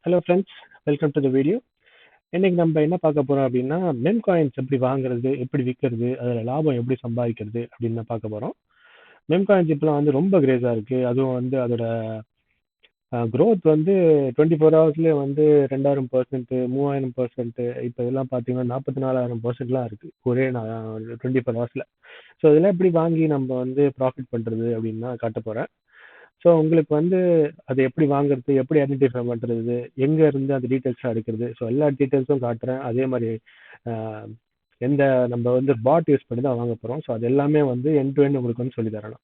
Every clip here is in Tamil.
Hello friends, welcome to the video. இன்னைக்கு நம்ம என்ன பார்க்க போறோம் அப்படின்னா, மெம் காயின்ஸ் எப்படி வாங்குறது, எப்படி விற்கிறது, அதில் லாபம் எப்படி சம்பாதிக்கிறது அப்படின்னு தான் பார்க்க போறோம். மெம் காயின்ஸ் இப்போலாம் வந்து ரொம்ப கிரேஸாக இருக்கு. அதுவும் வந்து அதோட growth வந்து 24 ஹவர்ஸ்லேயே வந்து 2000%, 3000%, இப்போ இதெல்லாம் பார்த்தீங்கன்னா 44,000%லாம் இருக்கு ஒரே 24 ஹவர்ஸில். ஸோ இதெல்லாம் எப்படி வாங்கி நம்ம வந்து ப்ராஃபிட் பண்ணுறது அப்படின்னு தான் காட்ட போகிறேன். ஸோ உங்களுக்கு வந்து அதை எப்படி வாங்குறது, எப்படி ஐடென்டிஃபை பண்ணுறது, எங்கே இருந்து அந்த டீட்டெயில்ஸ்லாம் எடுக்கிறது, ஸோ எல்லா டீட்டெயில்ஸும் காட்டுறேன். அதே மாதிரி ஆஹ், எந்த நம்ம வந்து பாட் யூஸ் பண்ணி தான் வாங்க போகிறோம். ஸோ அது எல்லாமே வந்து எண்ட் டு எண்ட் உங்களுக்கு வந்து சொல்லி தரணும்.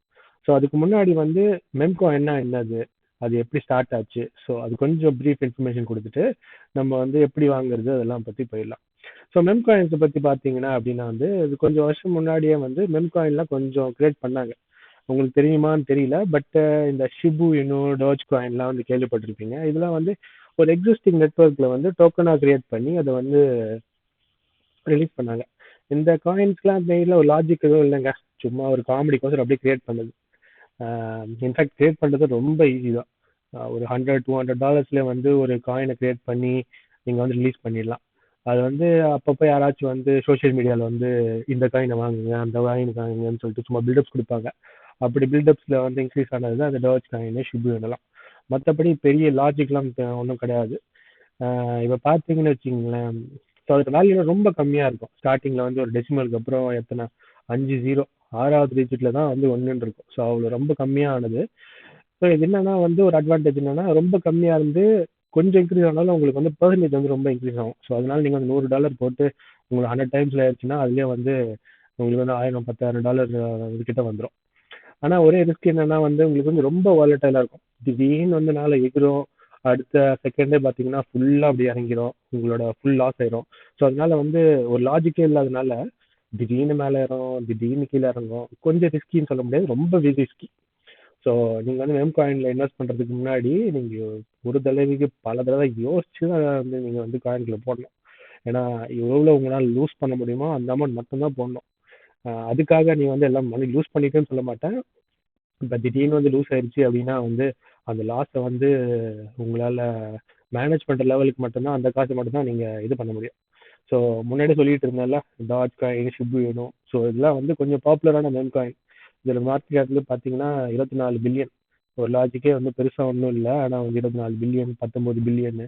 ஸோ அதுக்கு முன்னாடி வந்து மெம்கோ என்னது, அது எப்படி ஸ்டார்ட் ஆச்சு, ஸோ அது கொஞ்சம் ப்ரீஃப் இன்ஃபர்மேஷன் கொடுத்துட்டு நம்ம வந்து எப்படி வாங்குறது அதெல்லாம் பற்றி போயிடலாம். ஸோ மெம்காயின்ஸை பற்றி பார்த்தீங்கன்னா அப்படின்னா வந்து இது கொஞ்சம் வருஷம் முன்னாடியே வந்து மெம்காயின்லாம் கொஞ்சம் கிரியேட் பண்ணாங்க. உங்களுக்கு தெரியுமான்னு தெரியல. பட் இந்த ஷிபு இனு, டோஜ் காயின்லாம் வந்து கேள்விப்பட்டிருப்பீங்க. இதெல்லாம் வந்து ஒரு எக்ஸிஸ்டிங் நெட்வொர்க்கில் வந்து டோக்கனாக கிரியேட் பண்ணி அதை வந்து ரிலீஸ் பண்ணாங்க. இந்த காயின்ஸ்லாம் மெயினில் ஒரு லாஜிக் எதுவும் இல்லைங்க. சும்மா ஒரு காமெடிக்கோசரம் அப்படியே கிரியேட் பண்ணது. இன்ஃபேக்ட் கிரியேட் பண்ணுறது ரொம்ப ஈஸி தான். ஒரு $100-200 வந்து ஒரு காயினை கிரியேட் பண்ணி நீங்கள் வந்து ரிலீஸ் பண்ணிடலாம். அது வந்து அப்பப்போ யாராச்சும் வந்து சோஷியல் மீடியாவில் வந்து இந்த காயினை வாங்குங்க, அந்த காயினை வாங்குங்கன்னு சொல்லிட்டு சும்மா பில்டப்ஸ் கொடுப்பாங்க. அப்படி பில்டப்ஸில் வந்து இன்க்ரீஸ் ஆனது தான் அந்த டர்ச் காயின், ஷிபு எனலாம். மற்றபடி பெரிய லாஜிக்லாம் ஒன்றும் கிடையாது. இப்போ பார்த்தீங்கன்னு வச்சுங்களேன், ஸோ அதோட வேல்யூ ரொம்ப கம்மியாக இருக்கும். ஸ்டார்டிங்கில் வந்து ஒரு டெசிமலுக்கு அப்புறம் எத்தனை 5 0, 6வது டிஜிட்டில் தான் வந்து ஒன்றுன்னு இருக்கும். ஸோ அவ்வளோ ரொம்ப கம்மியானது. ஸோ இது என்னன்னா வந்து ஒரு அட்வான்டேஜ் என்னன்னா ரொம்ப கம்மியாக இருந்து கொஞ்சம் இன்க்ரீஸ் ஆனாலும் உங்களுக்கு வந்து பெர்சன்டேஜ் வந்து ரொம்ப இன்க்ரீஸ் ஆகும். ஸோ அதனால நீங்கள் வந்து $100 போட்டு உங்களுக்கு 100 டைம்ஸில் ஆயிடுச்சுன்னா அதுலேயே வந்து உங்களுக்கு வந்து 1000-10,000 கிட்ட வந்துடும். ஆனால் ஒரே ரிஸ்க் என்னன்னா வந்து உங்களுக்கு வந்து ரொம்ப வாலட்டைலாக இருக்கும். திடீர்னு வந்து நாளை எகிரும், அடுத்த செகண்டே பார்த்தீங்கன்னா ஃபுல்லாக அப்படி இறங்கிரும், உங்களோட ஃபுல் லாஸ் ஆயிரும். ஸோ அதனால வந்து ஒரு லாஜிக்கே இல்லாதனால திடீர்னு மேலே ஏறும், திடீர்னு கீழே இறங்கும். கொஞ்சம் ரிஸ்கின்னு சொல்ல முடியாது, ரொம்ப ரிஸ்கி. ஸோ நீங்கள் வந்து மெம் காயினில் இன்வெஸ்ட் பண்ணுறதுக்கு முன்னாடி நீங்கள் ஒரு தடவைக்கு பல தடவை யோசிச்சு தான் வந்து நீங்கள் வந்து காயின்களை போடணும். ஏன்னா எவ்வளோ உங்களால் லூஸ் பண்ண முடியுமோ அந்த அமௌண்ட் மட்டும்தான் போடணும். அதுக்காக நீ வந்து எல்லாம் மணி லூஸ் பண்ணிட்டேன்னு சொல்ல மாட்டேன். இப்போ திடீர்னு வந்து லூஸ் ஆயிடுச்சு அப்படின்னா வந்து அந்த லாஸை வந்து உங்களால் மேனேஜ் பண்ணுற லெவலுக்கு மட்டும்தான் அந்த காசு மட்டும்தான் நீங்கள் இது பண்ண முடியும். ஸோ முன்னாடி சொல்லிட்டு இருந்தேன்ல, டாட் காயின், ஷிபு வேணும். ஸோ இதெல்லாம் வந்து கொஞ்சம் பாப்புலரான மெம் காயின். இதில் மார்க்கெட் கேப்ல பார்த்தீங்கன்னா 24 பில்லியன். ஒரு லாஜிக்கே வந்து பெருசாக ஒன்றும் இல்லை, ஆனால் வந்து 24 பில்லியன், 19 பில்லியன்,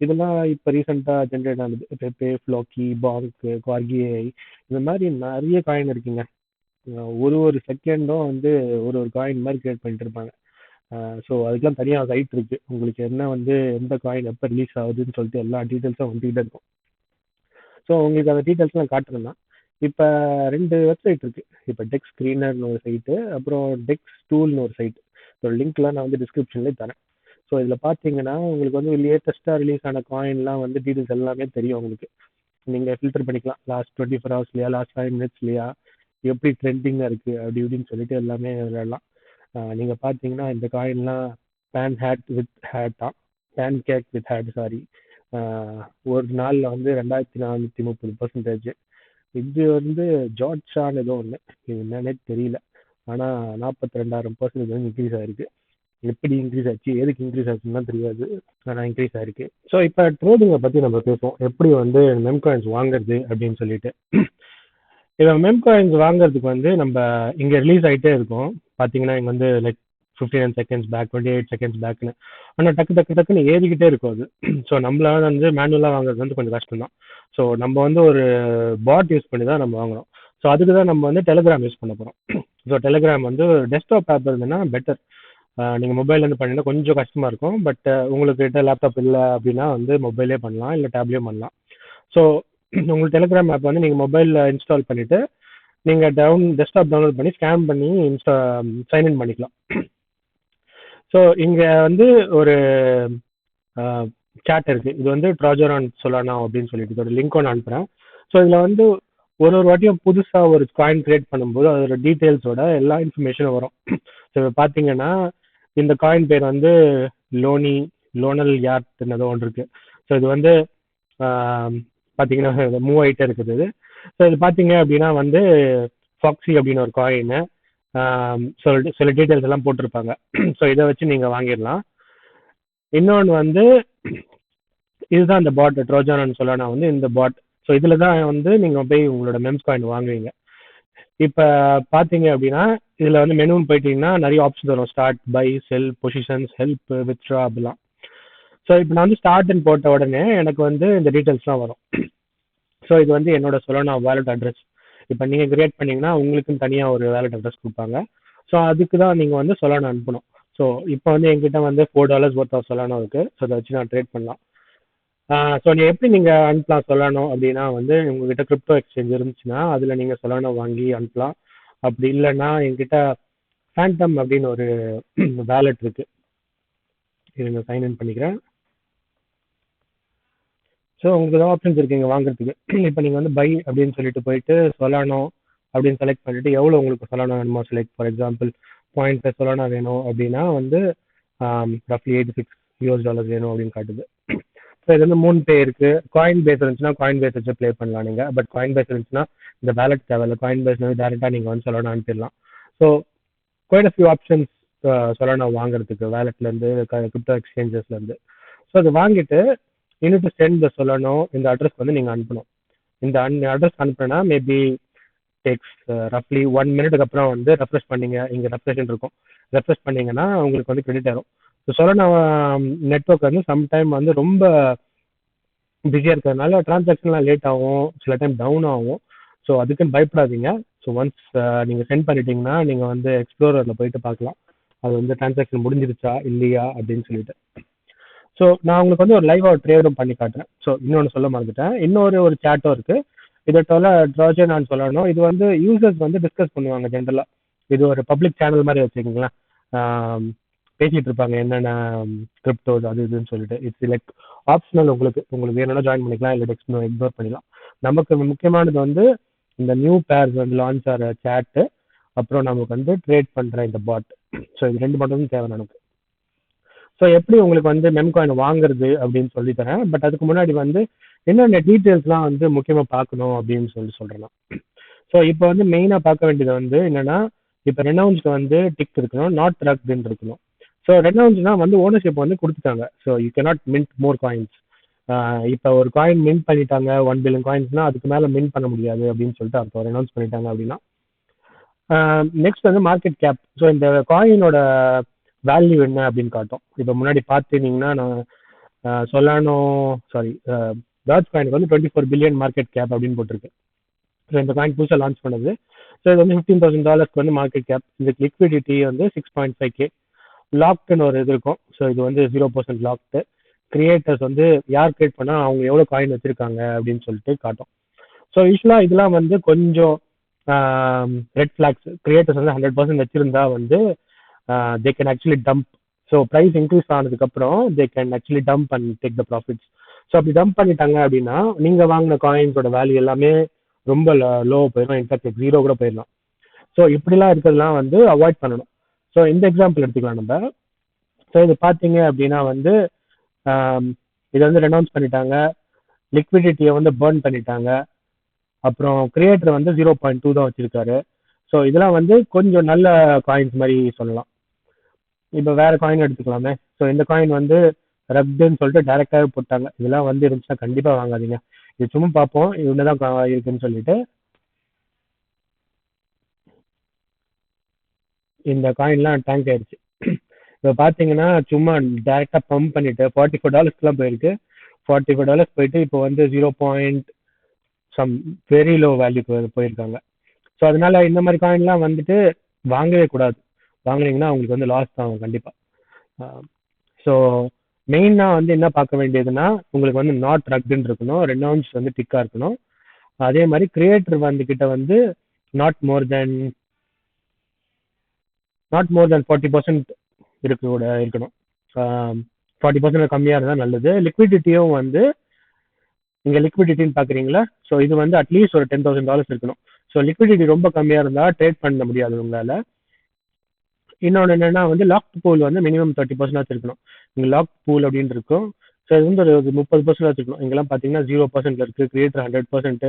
இதெல்லாம் இப்போ ரீசெண்டாக ஜென்ரேட் ஆனது. பெப்பே, ஃப்ளோக்கி, பாங்க், குவார்கி ஏஐ, இந்த மாதிரி நிறைய காயின் இருக்குங்க. ஒரு ஒரு செகண்டும் வந்து ஒரு ஒரு காயின் மாதிரி கிரியேட் பண்ணிட்டு இருப்பாங்க. ஸோ அதுக்கெல்லாம் தனியாக சைட் இருக்கு. உங்களுக்கு என்ன வந்து எந்த காயின் எப்போ ரிலீஸ் ஆகுதுன்னு சொல்லிட்டு எல்லா டீட்டெயில்ஸும் வந்துகிட்டே இருக்கும். ஸோ உங்களுக்கு அந்த டீட்டெயில்ஸ்லாம் காட்டுறேன்னா, இப்போ 2 வெப்சைட் இருக்கு. இப்போ டெக்ஸ் ஸ்க்ரீனர்னு ஒரு சைட்டு, அப்புறம் டெக்ஸ் டூல்னு ஒரு சைட். ஸோ லிங்க்லாம் நான் வந்து டிஸ்கிரிப்ஷன்லேயே தரேன். ஸோ இதில் பார்த்தீங்கன்னா உங்களுக்கு வந்து லேட்டஸ்ட்டாக ரிலீஸ் ஆன காயின்லாம் வந்து டீட்டெயில்ஸ் எல்லாமே தெரியும் உங்களுக்கு. நீங்கள் ஃபில்டர் பண்ணிக்கலாம். லாஸ்ட் 24 ஹவர்ஸ்லையா, லாஸ்ட் 5 மினிட்ஸ்லையா, எப்படி ட்ரெண்டிங்காக இருக்குது அப்படி இப்படின்னு சொல்லிட்டு எல்லாமே விளையாடலாம். நீங்கள் பார்த்தீங்கன்னா இந்த காயின்லாம் பேன் ஹேட் வித் ஹேட்டா, pancake with hat, sorry. ஒரு நாளில் வந்து 2430%. இது வந்து ஜார்ஜ் ஷான் ஏதோ ஒன்று, இது என்னன்னே தெரியல. ஆனால் 42,000% வந்து இன்க்ரீஸ் ஆயிருக்கு. எப்படி இன்க்ரீஸ் ஆச்சு, எதுக்கு இன்க்ரீஸ் ஆச்சுன்னு தான் தெரியாது, ஆனால் இன்க்ரீஸ் ஆயிருக்கு. ஸோ இப்போ ட்ரேடிங்கை பற்றி நம்ம பேசுவோம், எப்படி வந்து மெம் காயின்ஸ் வாங்குறது அப்படின்னு சொல்லிட்டு. இப்போ மெம் காயின்ஸ் வாங்குறதுக்கு வந்து நம்ம இங்கே ரிலீஸ் ஆகிட்டே இருக்கும். பார்த்தீங்கன்னா இங்கே வந்து லைக் 59 செகண்ட்ஸ் பேக், 28 செகண்ட்ஸ் பேக்னு. ஆனால் டக்கு டக்கு டக்குன்னு ஏறிக்கிட்டே இருக்கும் அது. ஸோ நம்மளால வந்து மேனுவலாக வாங்குறது வந்து கொஞ்சம் கஷ்டம் தான். ஸோ நம்ம வந்து ஒரு பாட் யூஸ் பண்ணி தான் நம்ம வாங்குறோம். ஸோ அதுக்கு தான் நம்ம வந்து டெலிகிராம் யூஸ் பண்ண போகிறோம். ஸோ டெலிகிராம் வந்து டெஸ்க்டாப் ஆப் இருந்ததுன்னா பெட்டர். நீங்கள் மொபைல்லேருந்து பண்ணிங்கன்னா கொஞ்சம் கஷ்டமாக இருக்கும். பட் உங்களுக்கு கிட்ட லேப்டாப் இல்லை அப்படின்னா வந்து மொபைலே பண்ணலாம், இல்லை டேப்லேயும் பண்ணலாம். ஸோ உங்களுக்கு டெலிகிராம் ஆப் வந்து நீங்கள் மொபைலில் இன்ஸ்டால் பண்ணிவிட்டு நீங்கள் டெஸ்க்டாப் டவுன்லோட் பண்ணி ஸ்கேன் பண்ணி சைன்இன் பண்ணிக்கலாம். ஸோ இங்கே வந்து ஒரு சேட் இருக்குது. இது வந்து ட்ராஜரான் சொலானா அப்படின்னு சொல்லிட்டு இதோட லிங்க் ஒன்று அனுப்புகிறேன். ஸோ இதில் வந்து ஒரு ஒரு வாட்டியும் புதுசாக ஒரு காயின் கிரியேட் பண்ணும்போது அதோட டீட்டெயில்ஸோட எல்லா இன்ஃபர்மேஷனும் வரும். ஸோ இப்போ பார்த்தீங்கன்னா இந்த காயின் பேர் வந்து லோனல் யார்ட்னு ஏதோ ஒன்று இருக்குது. ஸோ இது வந்து பார்த்தீங்கன்னா மூவ் ஆகிட்டே இருக்குது இது. ஸோ இது பார்த்தீங்க அப்படின்னா வந்து ஃபாக்ஸி அப்படின்னு ஒரு காயின், சில டீட்டெயில்ஸ் எல்லாம் போட்டிருப்பாங்க. ஸோ இதை வச்சு நீங்கள் வாங்கிடலாம். இன்னொன்று வந்து இதுதான் இந்த பாட் ட்ரோஜானு சொல்லலாம் வந்து இந்த பாட். ஸோ இதில் தான் வந்து நீங்கள் போய் உங்களோட மெம்ஸ் காயின் வாங்குவீங்க. இப்போ பார்த்தீங்க அப்படின்னா இதில் வந்து மெனுன்னு போயிட்டீங்கன்னா நிறைய ஆப்ஷன்ஸ் வரும். Start, buy, sell, positions, help, withdraw அப்படிலாம். ஸோ இப்போ நான் வந்து ஸ்டார்ட்னு போட்ட உடனே எனக்கு வந்து இந்த டீட்டெயில்ஸ்லாம் வரும். ஸோ இது வந்து என்னோட சொலானா வேலட் அட்ரஸ். இப்போ நீங்கள் கிரியேட் பண்ணீங்கன்னா உங்களுக்குன்னு தனியாக ஒரு வேலட் அட்ரஸ் கொடுப்பாங்க. ஸோ அதுக்கு தான் நீங்கள் வந்து சொலானா அனுப்பணும். ஸோ இப்போ வந்து என்கிட்ட வந்து $4 ஒர்த் ஆஃப் சொலானா இருக்குது. ஸோ அதை வச்சு நான் ட்ரேட் பண்ணலாம். ஸோ எப்படி நீங்கள் அனுப்பலாம் சொல்லணும் அப்படின்னா வந்து உங்ககிட்ட கிரிப்டோ எக்ஸ்சேஞ்ச் இருந்துச்சுன்னா அதில் நீங்கள் சொலானா வாங்கி அனுப்பலாம். அப்படி இல்லைன்னா என்கிட்ட ஃபேண்டம் அப்படின்னு ஒரு வேலட் இருக்கு. இது நான் சைன் இன் பண்ணிக்கிறேன். ஸோ உங்களுக்கு ஏதாவது ஆப்ஷன்ஸ் இருக்குங்க வாங்குறதுக்கு. இப்போ நீங்கள் வந்து பை அப்படின்னு சொல்லிட்டு போயிட்டு சொலானோ அப்படின்னு செலக்ட் பண்ணிட்டு எவ்வளோ உங்களுக்கு சொலானோ வேணுமோ செலக்ட். ஃபார் எக்ஸாம்பிள் $0.5 சொலானா வேணும் அப்படின்னா வந்து ரஃப்லி $86 வேணும் அப்படின்னு காட்டுது. ஸோ இது வந்து 3 பே இருக்கு. காயின் பேஸ் இருந்துச்சுன்னா காயின் பேஸ் வச்சு ப்ளே பண்ணலாம் நீங்கள். பட் காயின் பேஸ் இருந்துச்சுன்னா இந்த வேலட் தேவையில்ல. காயின் பேஸ் வந்து டேரெக்டாக நீங்கள் வந்து சொலானோ அனுப்பிடலாம். So quite a few options Solana வாங்குறதுக்கு வேலட்லேருந்து கிரிப்டோ எக்ஸ்சேஞ்சஸ்லேருந்து. ஸோ அது வாங்கிட்டு யூனிட் சென்ட் த சொல்லணும். இந்த அட்ரஸ் வந்து நீங்கள் அனுப்பணும். இந்த அட்ரஸ் அனுப்புனா மேபி டேக்ஸ் ரஃப்லி 1 மினிட்டுக்கு அப்புறம் வந்து ரெஃப்ரெஷ் பண்ணீங்க. இங்கே ரெஃப்ரெஷன் இருக்கும். ரெஃப்ரெஷ் பண்ணீங்கன்னா உங்களுக்கு வந்து கிரெடிட் ஆகும். ஸோ சொல்லணும் நெட்ஒர்க் வந்து சம்டைம் வந்து ரொம்ப பிஸியாக இருக்கிறதுனால டிரான்சாக்ஷன்லாம் லேட் ஆகும், சில டைம் டவுன் ஆகும். ஸோ அதுக்குன்னு பயப்படாதீங்க. ஸோ ஒன்ஸ் நீங்கள் சென்ட் பண்ணிட்டீங்கன்னா நீங்கள் வந்து எக்ஸ்ப்ளோரரில் போயிட்டு பார்க்கலாம் அது வந்து டிரான்சாக்ஷன் முடிஞ்சிருச்சா இல்லையா அப்படின்னு சொல்லிட்டு. ஸோ நான் உங்களுக்கு வந்து ஒரு லைவாக ட்ரேடும் பண்ணி காட்டுறேன். ஸோ இன்னொன்று சொல்ல மறந்துட்டேன். இன்னொரு சேட்டும் இருக்கு. இதை போல ட்ரோஜன் நான் சொல்லணும். இது வந்து யூசர்ஸ் வந்து டிஸ்கஸ் பண்ணுவாங்க ஜென்ரலாக. இது ஒரு பப்ளிக் சேனல் மாதிரி வச்சுக்கோங்களேன். பேசிட்டு இருப்பாங்க என்னென்ன கிரிப்டோஸ் அது இதுன்னு சொல்லிட்டு. It's like optional. உங்களுக்கு வேணும்னா ஜாயின் பண்ணிக்கலாம், இல்லை இக்னோர் பண்ணிக்கலாம். நமக்கு முக்கியமானது வந்து இந்த நியூ பேர்ஸ் வந்து லான்ச் ஆகிற சேட்டு, அப்புறம் நமக்கு வந்து ட்ரேட் பண்ணுற இந்த பாட். ஸோ இது 2 மட்டும் தேவை நமக்கு. ஸோ எப்படி உங்களுக்கு வந்து மெம்காயின் வாங்குறது அப்படின்னு சொல்லி தரேன். பட் அதுக்கு முன்னாடி வந்து என்னென்ன டீட்டெயில்ஸ்லாம் வந்து முக்கியமாக பார்க்கணும் அப்படின்னு சொல்கிறேன். ஸோ இப்போ வந்து மெயினாக பார்க்க வேண்டியது வந்து என்னன்னா, இப்போ ரெனவுன்ஸ்க்கு வந்து டிக் இருக்கணும், நாட் ரக்டுன்னு இருக்கணும். ஸோ ரெனவுன்ஸ்னா வந்து ஓனர்ஷிப் வந்து கொடுத்துட்டாங்க. So you cannot mint more coins. இப்போ ஒரு காயின் மின்ட் பண்ணிட்டாங்க 1 பில்லியன் காயின்ஸ்னா அதுக்கு மேலே மின்ட் பண்ண முடியாது அப்படின்னு சொல்லிட்டு அர்த்தம். ரெனவுன்ஸ் பண்ணிட்டாங்க அப்படின்னா. நெக்ஸ்ட் வந்து மார்க்கெட் கேப். ஸோ இந்த காயினோட வேல்யூ என்ன அப்படின்னு காட்டும். இப்போ முன்னாடி பார்த்துட்டீங்கன்னா நான் சொல்லானோ டாட்ச் காயினுக்கு வந்து 24 பில்லியன் மார்க்கெட் கேப் அப்படின்னு போட்டிருக்கு. ஸோ இந்த காயின் புதுசாக லான்ச் பண்ணது. ஸோ இது வந்து $15,000 வந்து மார்க்கெட் கேப். இதுக்கு லிக்விடிட்டி வந்து 6.5K. லாக்டுன்னு ஒரு இது இருக்கும். ஸோ இது வந்து 0% லாக்டு. கிரியேட்டர்ஸ் வந்து யார் கிரியேட் பண்ணால் அவங்க எவ்வளோ காயின் வச்சிருக்காங்க அப்படின்னு சொல்லிட்டு காட்டும். ஸோ யூஸ்வலாக இதெல்லாம் வந்து கொஞ்சம் ரெட் ஃபிளாக்ஸ். கிரியேட்டர்ஸ் வந்து 100% வச்சிருந்தா வந்து they can actually dump. So price increase ஆனதுக்கப்புறம் they can actually dump and take the profits. So அப்படி டம்ப் பண்ணிட்டாங்க அப்படின்னா நீங்கள் வாங்கின காயின்ஸோட வேல்யூ எல்லாமே ரொம்ப லோ போயிடும். இன்ஃபேக்ட் 0 கூட போயிடலாம். ஸோ இப்படிலாம் இருக்கிறதுலாம் வந்து அவாய்ட் பண்ணணும். ஸோ இந்த எக்ஸாம்பிள் எடுத்துக்கலாம் நம்ம. ஸோ இது பார்த்தீங்க அப்படின்னா வந்து இதை வந்து ரெனவுன்ஸ் பண்ணிட்டாங்க, லிக்விடிட்டியை வந்து பேர்ன் பண்ணிட்டாங்க, அப்புறம் கிரியேட்டர் வந்து 0.2 தான் வச்சிருக்காரு. ஸோ இதெல்லாம் வந்து கொஞ்சம் நல்ல காயின்ஸ் மாதிரி சொல்லலாம். இப்போ வேற காயின் எடுத்துக்கலாமே. ஸோ இந்த காயின் வந்து ரப்டுன்னு சொல்லிட்டு டைரக்டாகவே போட்டாங்க. இதெல்லாம் வந்து இருந்துச்சுன்னா கண்டிப்பாக வாங்காதீங்க. இது சும்மா பார்ப்போம் இவ்வளோதான் இருக்குன்னு சொல்லிட்டு. இந்த காயின்லாம் டேங்க் ஆயிடுச்சு. இப்போ பார்த்தீங்கன்னா சும்மா டைரெக்டாக பம்ப் பண்ணிட்டு $44 போயிருக்கு. $45 போயிட்டு இப்போ வந்து 0. சம் வெரி லோ வேல்யூக்கு போயிருக்காங்க. ஸோ அதனால இந்த மாதிரி காயின்லாம் வந்துட்டு வாங்கவே கூடாது. வாங்கினீங்கன்னா அவங்களுக்கு வந்து லாஸ் தான் ஆகும் கண்டிப்பாக. ஸோ மெயினாக வந்து என்ன பார்க்க வேண்டியதுன்னா உங்களுக்கு வந்து நாட் ரக்டுன்னு இருக்கணும், ரெனவுன்ஸ் வந்து டிக்காக இருக்கணும். அதே மாதிரி கிரியேட்டர் வந்து கிட்ட வந்து நாட் மோர் தென் 40% இருக்கணும். 40% கம்மியாக இருந்தால் நல்லது. லிக்விடிட்டியும் வந்து இங்கே லிக்விடிட்டின்னு பார்க்குறீங்களா? ஸோ இது வந்து அட்லீஸ்ட் ஒரு $10,000 இருக்கணும். ஸோ லிக்விடிட்டி ரொம்ப கம்மியாக இருந்தால் ட்ரேட் பண்ண முடியாது உங்களால். இன்னொன்று என்னென்னா வந்து லாக் பூல் வந்து மினிமம் 30% இருக்கணும். இங்கே லாக் பூல் அப்படின்னு இருக்கும். ஸோ இது வந்து ஒரு 30% இருக்கணும். இங்கெல்லாம் பார்த்தீங்கன்னா 0% இருக்குது, கிரியேட்டர் 100%,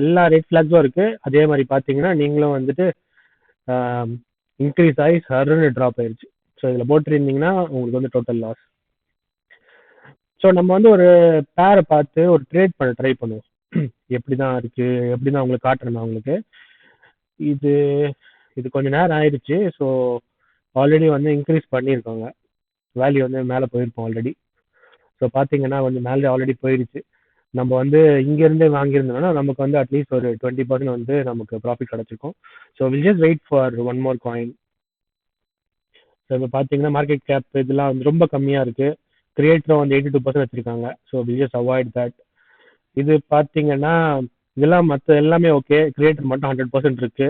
எல்லா ரெட் ஃபிளாக்ஸும் இருக்குது. அதே மாதிரி பார்த்தீங்கன்னா நீங்களும் வந்துட்டு இன்க்ரீஸ் ஆகி சர்ன்னு ட்ராப் ஆயிடுச்சு. ஸோ இதில் போட்டிருந்தீங்கன்னா உங்களுக்கு வந்து டோட்டல் லாஸ். ஸோ நம்ம வந்து ஒரு பேரை பார்த்து ஒரு ட்ரேட் பண்ண ட்ரை பண்ணுவோம். எப்படி தான் இருக்கு, எப்படி தான் உங்களுக்கு காட்டுறேன் உங்களுக்கு. இது இது கொஞ்ச நேரம் ஆயிடுச்சு. ஸோ ஆல்ரெடி வந்து இன்க்ரீஸ் பண்ணியிருக்காங்க. வேல்யூ வந்து மேலே போயிருக்கோம் ஆல்ரெடி. ஸோ பார்த்தீங்கன்னா கொஞ்சம் மேலே ஆல்ரெடி போயிடுச்சு. நம்ம வந்து இங்கேருந்தே வாங்கியிருந்தோம்னா நமக்கு வந்து அட்லீஸ்ட் ஒரு 20% வந்து நமக்கு ப்ராஃபிட் கிடச்சிருக்கும். So we'll just wait for one more coin. So இப்போ பார்த்தீங்கன்னா மார்க்கெட் கேப் இதெல்லாம் வந்து ரொம்ப கம்மியாக இருக்குது. கிரியேட்டரும் வந்து 82% வச்சுருக்காங்க. So we'll just avoid that. இது பார்த்தீங்கன்னா இதெல்லாம் மற்ற எல்லாமே ஓகே, கிரியேட்டர் மட்டும் 100% இருக்கு.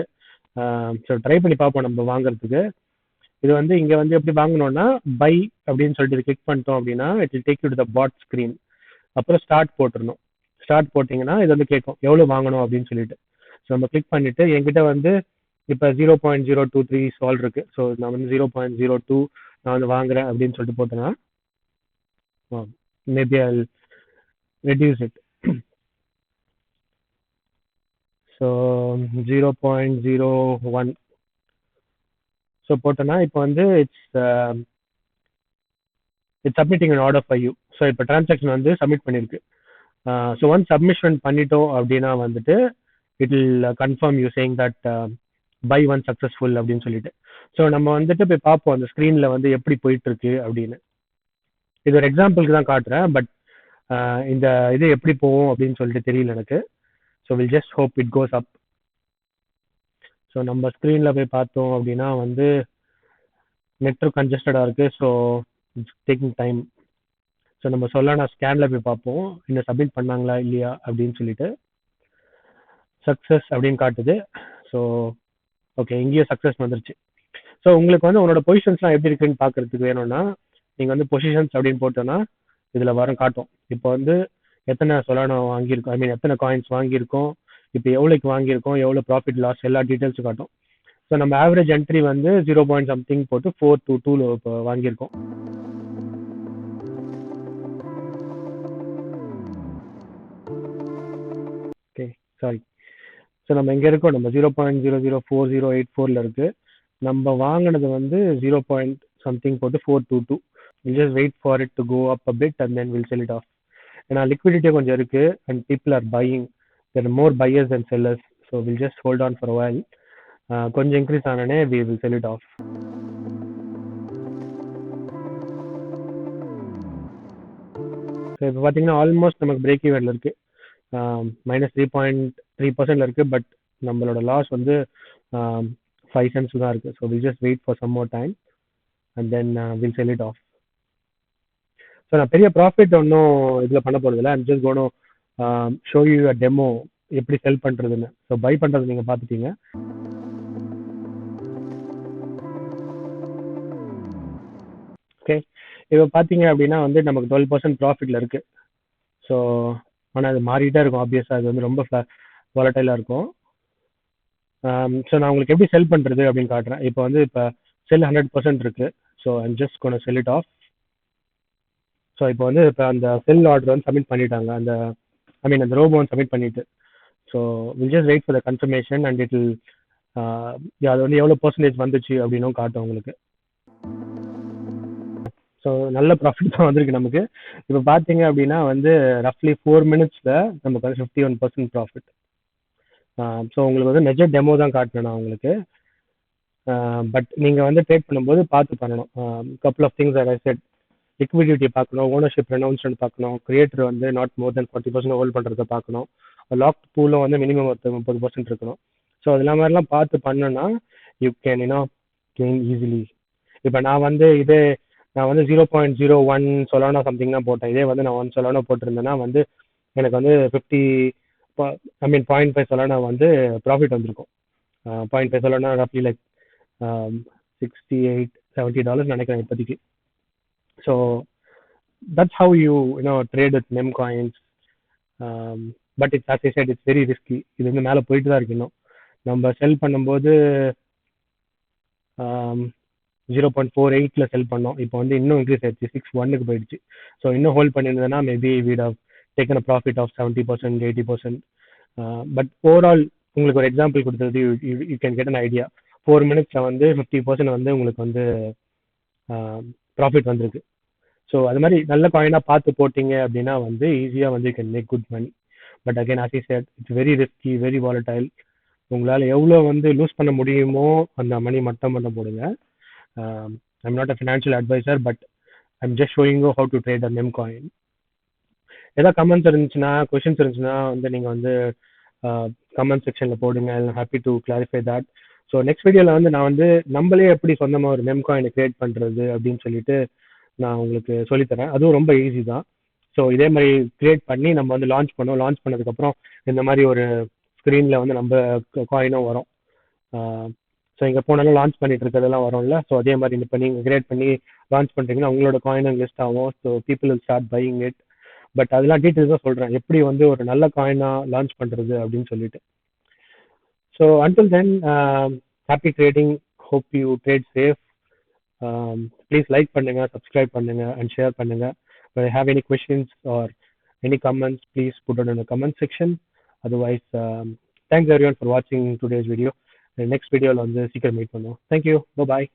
ஸோ ட்ரை பண்ணி பார்ப்போம் நம்ம வாங்குறதுக்கு. இது வந்து இங்கே வந்து எப்படி வாங்கணும்னா பை அப்படின்னு சொல்லிட்டு இது கிளிக் பண்ணிட்டோம் அப்படின்னா it will take you to the bot screen. அப்புறம் ஸ்டார்ட் போட்டுருணும். ஸ்டார்ட் போட்டிங்கன்னா இது வந்து கேட்கும் எவ்வளோ வாங்கணும் அப்படின்னு சொல்லிட்டு. ஸோ நம்ம கிளிக் பண்ணிட்டு என்கிட்ட வந்து இப்போ 0.023 சால் இருக்கு. ஸோ நான் வந்து 0.02 நான் வந்து வாங்குறேன் அப்படின்னு சொல்லிட்டு போட்டேன்னா maybe I reduce it. So 0.01 so போட்டோன்னா இப்போ வந்து it's submitting an order for you. So இப்போ டிரான்சாக்ஷன் வந்து சப்மிட் பண்ணியிருக்கு. ஸோ ஒன்ஸ் சப்மிஷன் பண்ணிட்டோம் அப்படின்னா வந்துட்டு it will confirm you saying that buy one successful அப்படின்னு சொல்லிட்டு. ஸோ நம்ம வந்துட்டு போய் பார்ப்போம் அந்த ஸ்க்ரீனில் வந்து எப்படி போயிட்டு இருக்கு அப்படின்னு. இது ஒரு எக்ஸாம்பிளுக்கு தான் காட்டுறேன். பட் இந்த இது எப்படி போகும் அப்படின்னு சொல்லிட்டு தெரியல எனக்கு. So we'll just hope it goes up. So நம்ம ஸ்க்ரீனில் போய் பார்த்தோம் அப்படின்னா வந்து நெட்வொர்க் கன்ஜஸ்டடாக இருக்குது. So it's taking time. So நம்ம சொல்லானா ஸ்கேனில் போய் பார்ப்போம் இன்னும் சப்மிட் பண்ணாங்களா இல்லையா அப்படின்னு சொல்லிட்டு. சக்ஸஸ் அப்படின்னு காட்டுது. ஸோ ஓகே, இங்கேயும் சக்ஸஸ் வந்துருச்சு. ஸோ உங்களுக்கு வந்து உங்களோட பொசிஷன்ஸ்லாம் எப்படி இருக்குன்னு பார்க்கறதுக்கு வேணும்னா நீங்கள் வந்து பொசிஷன்ஸ் அப்படின்னு போட்டோன்னா இதில் வரும் காட்டும். இப்போ வந்து எத்தனை சொலானா வாங்கியிருக்கோம், ஐ மீன் எத்தனை காயின்ஸ் வாங்கியிருக்கோம், இப்போ எவ்வளோக்கு வாங்கியிருக்கோம், எவ்வளோ ப்ராஃபிட் லாஸ் எல்லா டீட்டெயில்ஸும் காட்டும். ஸோ நம்ம ஆவரேஜ் என்ட்ரி வந்து 0.something போட்டு 422 இப்போ வாங்கியிருக்கோம். Okay sorry. ஸோ நம்ம எங்கே இருக்கோம், நம்ம 0.004084 இருக்கு. நம்ம வாங்கினது வந்து 0.something போட்டு 422. We'll just wait for it to go up a bit and then we'll sell it off. ஏன்னா லிக்விடிட்டியும் கொஞ்சம் இருக்கு and people are buying. There are more buyers and sellers. So we'll just hold on for a while. கொஞ்சம் இன்க்ரீஸ் ஆனோடனே we will sell it off. So இப்போ பார்த்தீங்கன்னா ஆல்மோஸ்ட் நமக்கு பிரேக் ஈவனில் இருக்கு. -3.3% இருக்கு. பட் நம்மளோட லாஸ் வந்து 5 cents தான் இருக்கு. So we'll just wait for some more time and then we'll sell it off. So நான் பெரிய ப்ராஃபிட் ஒன்றும் இதில் பண்ண போகிறது இல்லை. I'm just gonna show you a demo எப்படி செல் பண்ணுறதுன்னு. ஸோ பை பண்ணுறது நீங்கள் பார்த்துட்டீங்க. ஓகே, இப்போ பார்த்தீங்க அப்படின்னா வந்து நமக்கு 12% ப்ராஃபிட்டில் இருக்குது. ஸோ ஆனால் அது மாறிட்டே இருக்கும். ஆப்வியஸாக அது வந்து ரொம்ப வாலட்டைலாக இருக்கும். ஸோ நான் உங்களுக்கு எப்படி செல் பண்ணுறது அப்படின்னு காட்டுறேன். இப்போ வந்து இப்போ செல் 100% இருக்குது. So I'm just gonna sell it off. So இப்போ வந்து இப்போ அந்த செல் ஆர்டர் வந்து சப்மிட் பண்ணிட்டாங்க. அந்த ஐ மீன் அந்த ரோபோ வந்து சப்மிட் பண்ணிட்டு. So we'll just wait for the confirmation and it will அது வந்து எவ்வளோ பர்சன்டேஜ் வந்துச்சு அப்படின்னும் காட்டும் உங்களுக்கு. ஸோ நல்ல ப்ராஃபிட் தான் வந்திருக்கு நமக்கு. இப்போ பார்த்தீங்க அப்படின்னா வந்து ரஃப்லி 4 minutes நமக்கு வந்து 51% ப்ராஃபிட். ஸோ உங்களுக்கு வந்து நெஜ டெமோ தான் காட்டினேன் நான் உங்களுக்கு. பட் நீங்கள் வந்து ட்ரேட் பண்ணும்போது பார்த்து பண்ணணும். Couple of things I said. Liquidity பார்க்கணும், ஓனர்ஷிப் ரெனவுன்ஸ்மெண்ட் பார்க்கணும், கிரியேட்டர் வந்து நாட் மோர் தென் 40% ஹோல்ட் பண்ணுறதை பார்க்கணும், லாக் பூலும் வந்து மினிமம் 30% இருக்கணும். ஸோ அதெல்லாம் மாதிரிலாம் பார்த்து பண்ணோன்னா யூ கேன் கெயின் ஈஸிலி. இப்போ நான் வந்து 0.01 சொலானா சம்திங் தான் போட்டேன். இதே வந்து நான் 1 சொலானா போட்டிருந்தேன்னா வந்து எனக்கு வந்து 0.5 சொலானா வந்து ப்ராஃபிட் வந்திருக்கும். 0.5 சொலானா ரஃப்லி லைக் $68-70 நினைக்கிறேன் இப்போதைக்கு. So that's how you trade with MEM coins. But it's as I said it's very risky. இது வந்து மேலே போயிட்டு தான் இருக்கு. இன்னும் நம்ம செல் பண்ணும்போது 0.48 செல் பண்ணோம். இப்போ வந்து இன்னும் இன்க்ரீஸ் ஆயிடுச்சு, 6.1 போயிடுச்சு. ஸோ இன்னும் ஹோல்ட் பண்ணியிருந்தேன்னா maybe we'd have taken a profit of 70%, 80%. But overall உங்களுக்கு ஒரு எக்ஸாம்பிள் கொடுத்தது you can get an idea. 4 minutes வந்து 50% வந்து உங்களுக்கு வந்து ப்ராஃபிட் வந்திருக்கு. ஸோ அது மாதிரி நல்ல காயினாக பார்த்து போட்டிங்க அப்படின்னா வந்து ஈஸியாக வந்து you can make good money. But again as I said, it's very risky, very volatile. உங்களால் எவ்வளோ வந்து லூஸ் பண்ண முடியுமோ அந்த மணி மட்டும் போடுங்க. I'm not a financial adviser, but I'm just showing you how to trade a meme coin. ஏதாவது கமெண்ட்ஸ் இருந்துச்சுன்னா, கொஷின்ஸ் இருந்துச்சுன்னா வந்து நீங்கள் வந்து கமெண்ட் செக்ஷனில் போடுங்க. I happy to clarify that. So next வீடியோவில் வந்து நான் வந்து நம்மளே எப்படி சொந்தமாக ஒரு மெம் காயினை கிரியேட் பண்ணுறது அப்படின்னு சொல்லிட்டு நான் உங்களுக்கு சொல்லித்தரேன். அதுவும் ரொம்ப ஈஸி தான். ஸோ இதே மாதிரி கிரியேட் பண்ணி நம்ம வந்து லான்ச் பண்ணோம். லான்ச் பண்ணதுக்கப்புறம் இந்த மாதிரி ஒரு ஸ்க்ரீனில் வந்து நம்ம காயினும் வரும். ஸோ இங்கே போனாலும் லான்ச் பண்ணிட்டு இருக்கிறதெல்லாம் வரும்ல. ஸோ அதே மாதிரி இப்போ நீங்கள் கிரியேட் பண்ணி லான்ச் பண்ணுறீங்கன்னா உங்களோட காயினும் லிஸ்ட் ஆகும். So people will start buying it. But அதெல்லாம் டீட்டெயில்ஸாக சொல்கிறேன், எப்படி வந்து ஒரு நல்ல காயினாக லான்ச் பண்ணுறது அப்படின்னு சொல்லிட்டு. So until then, happy trading. Hope you trade safe. Please like பண்ணுங்க, subscribe பண்ணுங்க and share பண்ணுங்க. If you have any questions or any comments, please put it in the comment section. Otherwise, thanks everyone for watching today's video. The next video வந்து சீக்கிரம் மீட் பண்ணுவோம். Thank you. Bye bye.